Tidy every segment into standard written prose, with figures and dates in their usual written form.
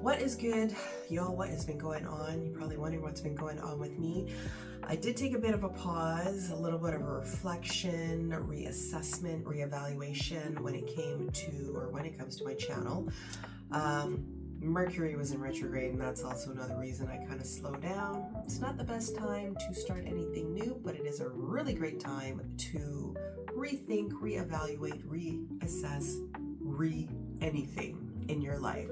What is good? Yo, what has been going on? You're probably wondering what's been going on with me. I did take a bit of a pause, a little bit of a reflection, reassessment, reevaluation when it comes to my channel. Mercury was in retrograde, and that's also another reason I kind of slowed down. It's not the best time to start anything new, but it is a really great time to rethink, reevaluate, reassess, anything in your life.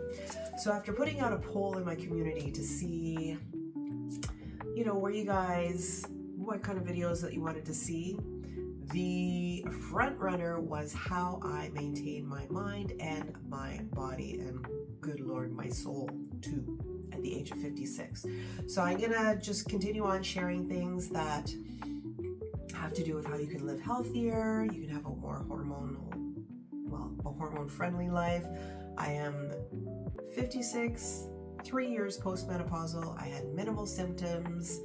So after putting out a poll in my community to see, what kind of videos that you wanted to see, the front runner was how I maintain my mind and my body, and good Lord, my soul too, at the age of 56. So I'm gonna just continue on sharing things that have to do with how you can live healthier, you can have a more hormone-friendly life. I am 56, 3 years post-menopausal. I had minimal symptoms.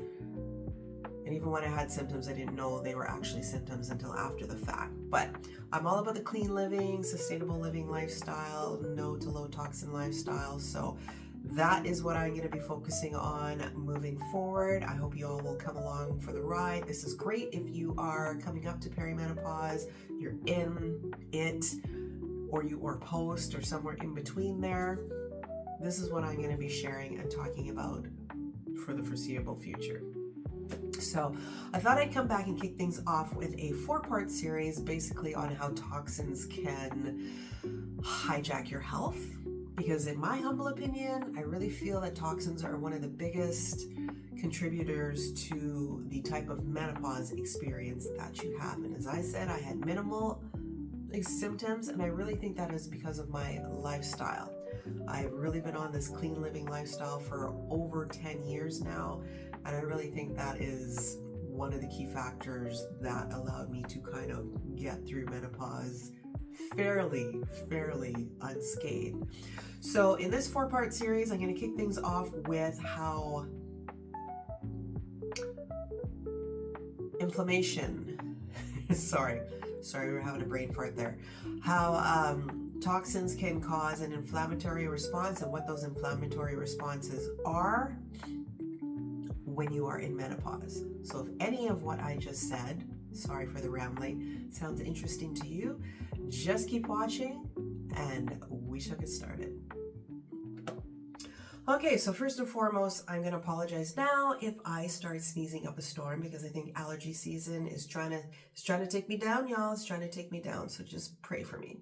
And even when I had symptoms, I didn't know they were actually symptoms until after the fact. But I'm all about the clean living, sustainable living lifestyle, no to low toxin lifestyle. So that is what I'm going to be focusing on moving forward. I hope you all will come along for the ride. This is great if you are coming up to perimenopause, you're in it, or you are post, or somewhere in between there. This is what I'm going to be sharing and talking about for the foreseeable future. So I thought I'd come back and kick things off with a 4-part series basically on how toxins can hijack your health. Because in my humble opinion, I really feel that toxins are one of the biggest contributors to the type of menopause experience that you have. And as I said, I had minimal symptoms, and I really think that is because of my lifestyle. I've really been on this clean living lifestyle for over 10 years now, and I really think that is one of the key factors that allowed me to kind of get through menopause fairly unscathed. So in this 4-part series, I'm going to kick things off with how inflammation sorry, we're having a brain fart there. How toxins can cause an inflammatory response, and what those inflammatory responses are when you are in menopause. So if any of what I just said, sorry for the rambling, sounds interesting to you, just keep watching and we shall get started. Okay, so first and foremost, I'm going to apologize now if I start sneezing up a storm, because I think allergy season is trying to take me down, y'all. It's trying to take me down. So just pray for me.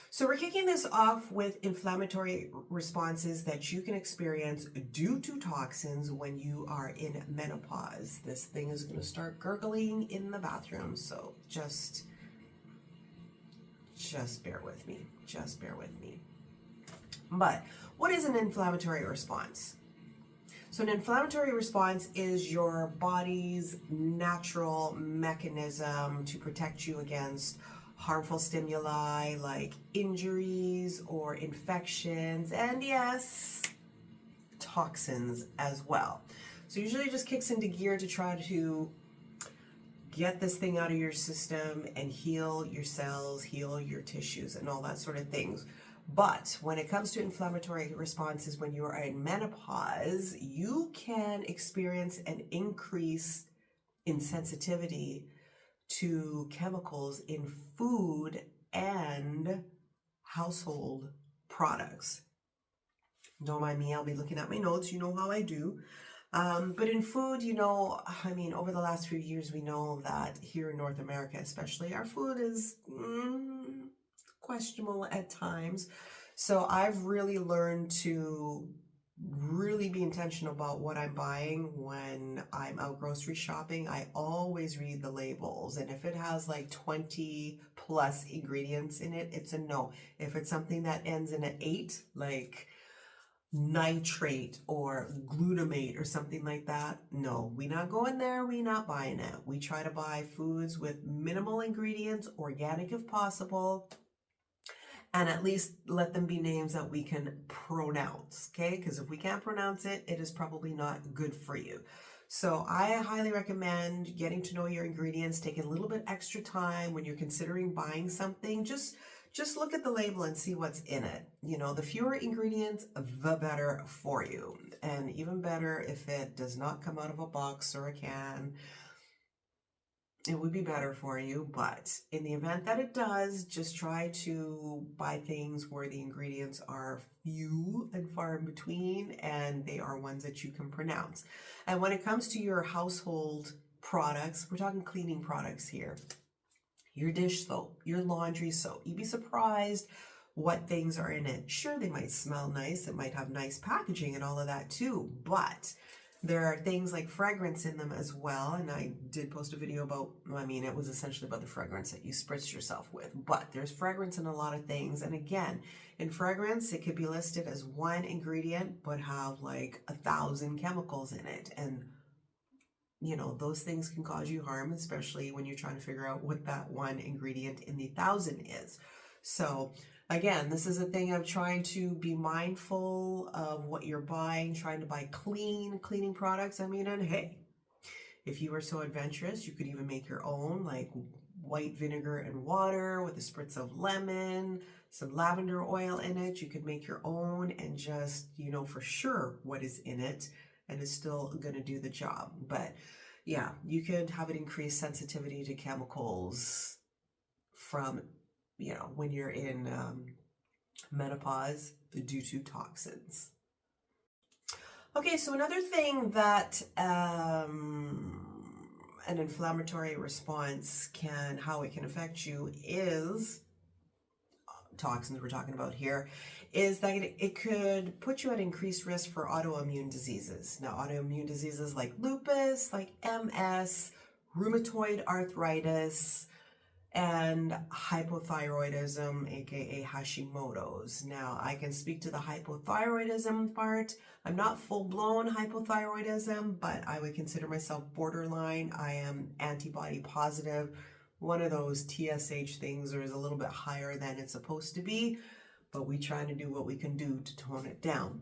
So we're kicking this off with inflammatory responses that you can experience due to toxins when you are in menopause. This thing is going to start gurgling in the bathroom, so just bear with me. But what is an inflammatory response? So an inflammatory response is your body's natural mechanism to protect you against harmful stimuli like injuries or infections, and yes, toxins as well. So usually it just kicks into gear to try to get this thing out of your system and heal your cells, heal your tissues, and all that sort of things. But when it comes to inflammatory responses when you are in menopause, you can experience an increase in sensitivity to chemicals in food and household products. Don't mind me, I'll be looking at my notes, you know how I do. But in food, over the last few years, we know that here in North America especially, our food is questionable at times. So I've really learned to really be intentional about what I'm buying when I'm out grocery shopping. I always read the labels, and if it has like 20 plus ingredients in it, it's a no. If it's something that ends in an 8, like nitrate or glutamate or something like that, no, we not going there, we not buying it. We try to buy foods with minimal ingredients, organic if possible, and at least let them be names that we can pronounce, okay? Because if we can't pronounce it, it is probably not good for you. So I highly recommend getting to know your ingredients, taking a little bit extra time when you're considering buying something. Just just look at the label and see what's in it. You know, the fewer ingredients, the better for you. And even better if it does not come out of a box or a can. It would be better for you, but in the event that it does, just try to buy things where the ingredients are few and far in between, and they are ones that you can pronounce. And when it comes to your household products, we're talking cleaning products here. Your dish soap, your laundry soap. You'd be surprised what things are in it. Sure, they might smell nice, it might have nice packaging and all of that too, but there are things like fragrance in them as well, and I did post a video about, I mean, it was essentially about the fragrance that you spritz yourself with, but there's fragrance in a lot of things, and again, in fragrance, it could be listed as one ingredient, but have like 1,000 chemicals in it, and you know, those things can cause you harm, especially when you're trying to figure out what that one ingredient in the 1,000 is. So again, this is a thing of trying to be mindful of what you're buying, trying to buy cleaning products. I mean, and hey, if you were so adventurous, you could even make your own, like white vinegar and water with a spritz of lemon, some lavender oil in it. You could make your own and just, you know, for sure what is in it, and it's still going to do the job. But yeah, you could have an increased sensitivity to chemicals from, you know, when you're in menopause due to toxins. Okay, so another thing that an inflammatory response how it can affect you is, toxins we're talking about here, is that it could put you at increased risk for autoimmune diseases. Now, autoimmune diseases like lupus, like MS, rheumatoid arthritis, and hypothyroidism, aka Hashimoto's. Now, I can speak to the hypothyroidism part. I'm not full-blown hypothyroidism, but I would consider myself borderline. I am antibody positive. One of those TSH things is a little bit higher than it's supposed to be, but we try to do what we can do to tone it down.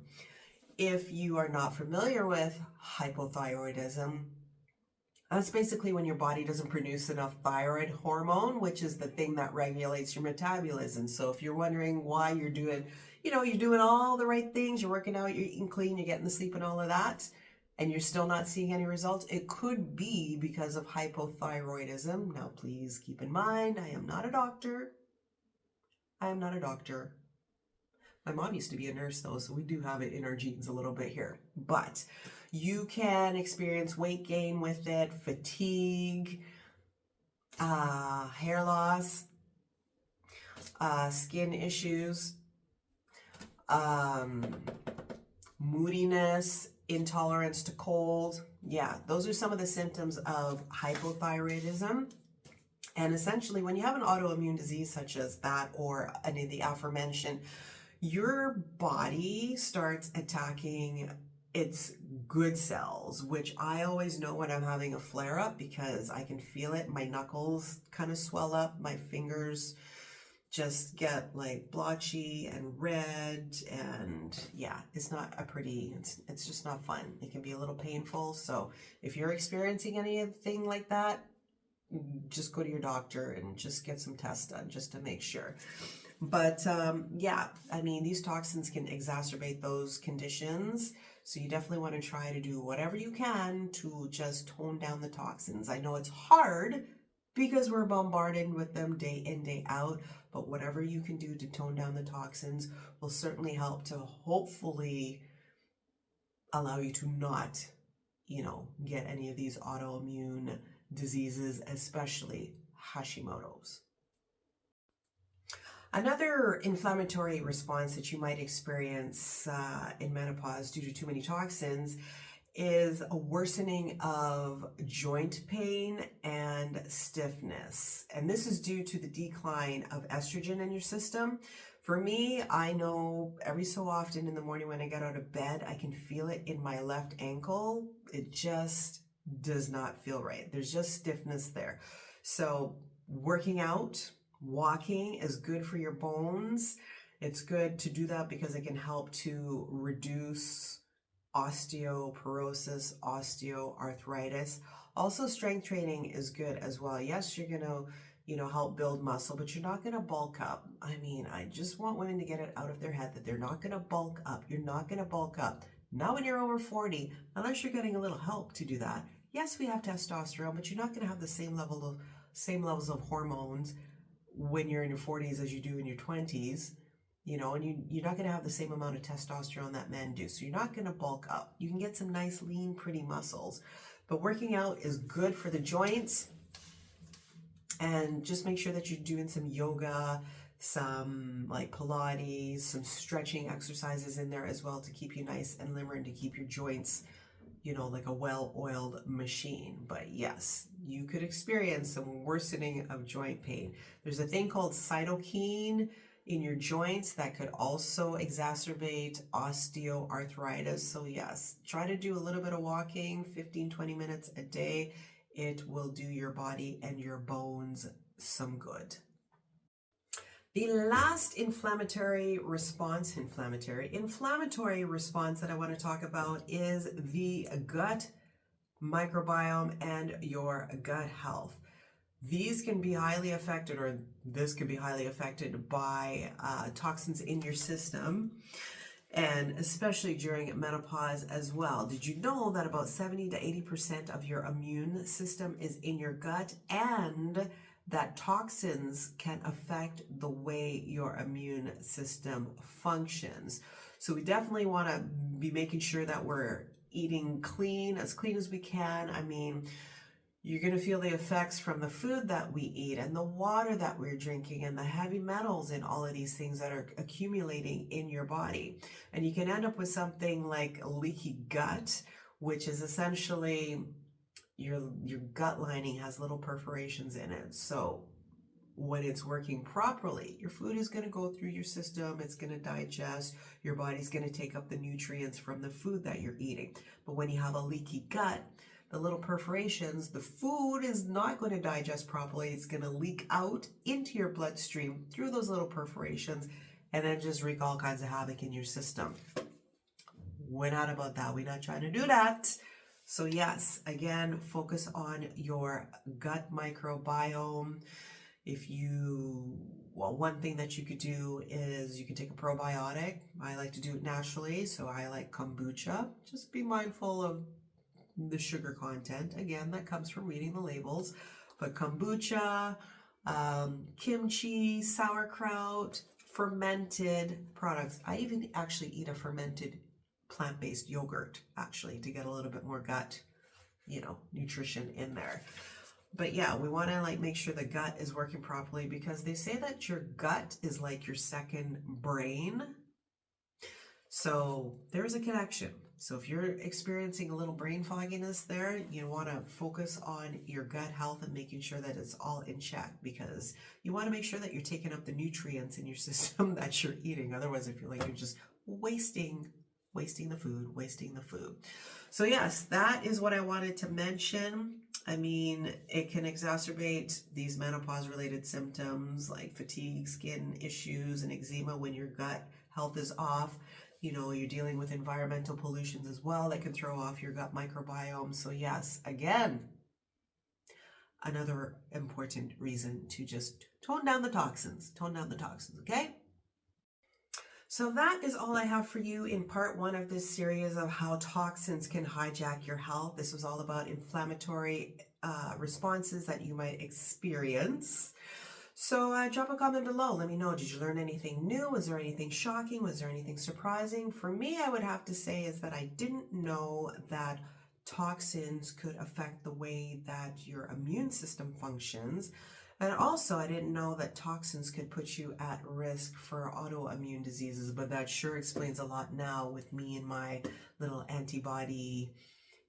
If you are not familiar with hypothyroidism, that's basically when your body doesn't produce enough thyroid hormone, which is the thing that regulates your metabolism. So if you're wondering why you're doing, you know, you're doing all the right things, you're working out, you're eating clean, you're getting the sleep and all of that, and you're still not seeing any results, it could be because of hypothyroidism. Now, please keep in mind, I am not a doctor. I am not a doctor. My mom used to be a nurse though, so we do have it in our genes a little bit here. But you can experience weight gain with it, fatigue, hair loss, skin issues, moodiness, intolerance to cold. Yeah, those are some of the symptoms of hypothyroidism. And essentially, when you have an autoimmune disease such as that or any of the aforementioned, your body starts attacking its good cells, which I always know when I'm having a flare-up because I can feel it. My knuckles kind of swell up, my fingers just get like blotchy and red, and yeah, it's not a pretty, it's just not fun. It can be a little painful. So if you're experiencing anything like that, just go to your doctor and just get some tests done just to make sure. But yeah, I mean, these toxins can exacerbate those conditions. So you definitely want to try to do whatever you can to just tone down the toxins. I know it's hard because we're bombarded with them day in, day out, but whatever you can do to tone down the toxins will certainly help to hopefully allow you to not, you know, get any of these autoimmune diseases, especially Hashimoto's. Another inflammatory response that you might experience in menopause due to too many toxins is a worsening of joint pain and stiffness. And this is due to the decline of estrogen in your system. For me, I know every so often in the morning when I get out of bed, I can feel it in my left ankle. It just does not feel right. There's just stiffness there. So working out, walking is good for your bones. It's good to do that because it can help to reduce osteoporosis, osteoarthritis. Also, strength training is good as well. Yes, you're going to help build muscle, but you're not going to bulk up. I mean, I just want women to get it out of their head that they're not going to bulk up. You're not going to bulk up. Not when you're over 40, unless you're getting a little help to do that. Yes, we have testosterone, but you're not going to have the same levels of hormones when you're in your 40s as you do in your 20s. And you're not going to have the same amount of testosterone that men do. So you're not going to bulk up. You can get some nice, lean, pretty muscles. But working out is good for the joints. And just make sure that you're doing some yoga, some like Pilates, some stretching exercises in there as well to keep you nice and limber and to keep your joints, like a well-oiled machine. But yes, you could experience some worsening of joint pain. There's a thing called cytokine in your joints that could also exacerbate osteoarthritis. So yes, try to do a little bit of walking, 15-20 minutes a day. It will do your body and your bones some good. The last inflammatory response that I want to talk about is the gut microbiome and your gut health. These can be highly affected, or this could be highly affected by toxins in your system, and especially during menopause as well. Did you know that about 70 to 80% of your immune system is in your gut, and that toxins can affect the way your immune system functions? So we definitely want to be making sure that we're eating clean as we can. I mean, you're going to feel the effects from the food that we eat and the water that we're drinking and the heavy metals in all of these things that are accumulating in your body. And you can end up with something like a leaky gut, which is essentially your gut lining has little perforations in it. So when it's working properly, your food is going to go through your system, it's going to digest, your body's going to take up the nutrients from the food that you're eating. But when you have a leaky gut, the little perforations, the food is not going to digest properly. It's going to leak out into your bloodstream through those little perforations and then just wreak all kinds of havoc in your system. We're not about that. We're not trying to do that. So yes, again, focus on your gut microbiome. One thing that you could do is you can take a probiotic. I like to do it naturally, so I like kombucha. Just be mindful of the sugar content. Again, that comes from reading the labels. But kombucha, kimchi, sauerkraut, fermented products. I even actually eat a fermented plant-based yogurt, actually, to get a little bit more gut, nutrition in there. But yeah, we want to make sure the gut is working properly, because they say that your gut is like your second brain. So there's a connection. So if you're experiencing a little brain fogginess there, you want to focus on your gut health and making sure that it's all in check, because you want to make sure that you're taking up the nutrients in your system that you're eating. Otherwise, I feel like you're just wasting the food. So yes, that is what I wanted to mention. I mean, it can exacerbate these menopause-related symptoms like fatigue, skin issues, and eczema when your gut health is off. You're dealing with environmental pollutions as well that can throw off your gut microbiome. So yes, again, another important reason to just tone down the toxins, okay? So that is all I have for you in part 1 of this series of how toxins can hijack your health. This was all about inflammatory responses that you might experience. So drop a comment below. Let me know, did you learn anything new? Was there anything shocking? Was there anything surprising? For me, I would have to say is that I didn't know that toxins could affect the way that your immune system functions. And also, I didn't know that toxins could put you at risk for autoimmune diseases, but that sure explains a lot now with me and my little antibody,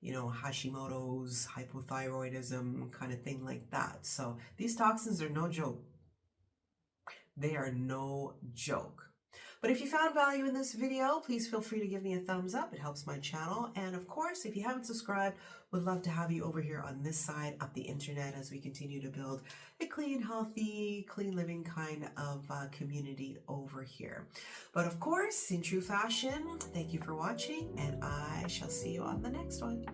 Hashimoto's, hypothyroidism kind of thing like that. So these toxins are no joke. They are no joke. But if you found value in this video, please feel free to give me a thumbs up. It helps my channel. And of course, if you haven't subscribed, would love to have you over here on this side of the internet as we continue to build a clean, healthy, clean living kind of community over here. But of course, in true fashion, thank you for watching, and I shall see you on the next one.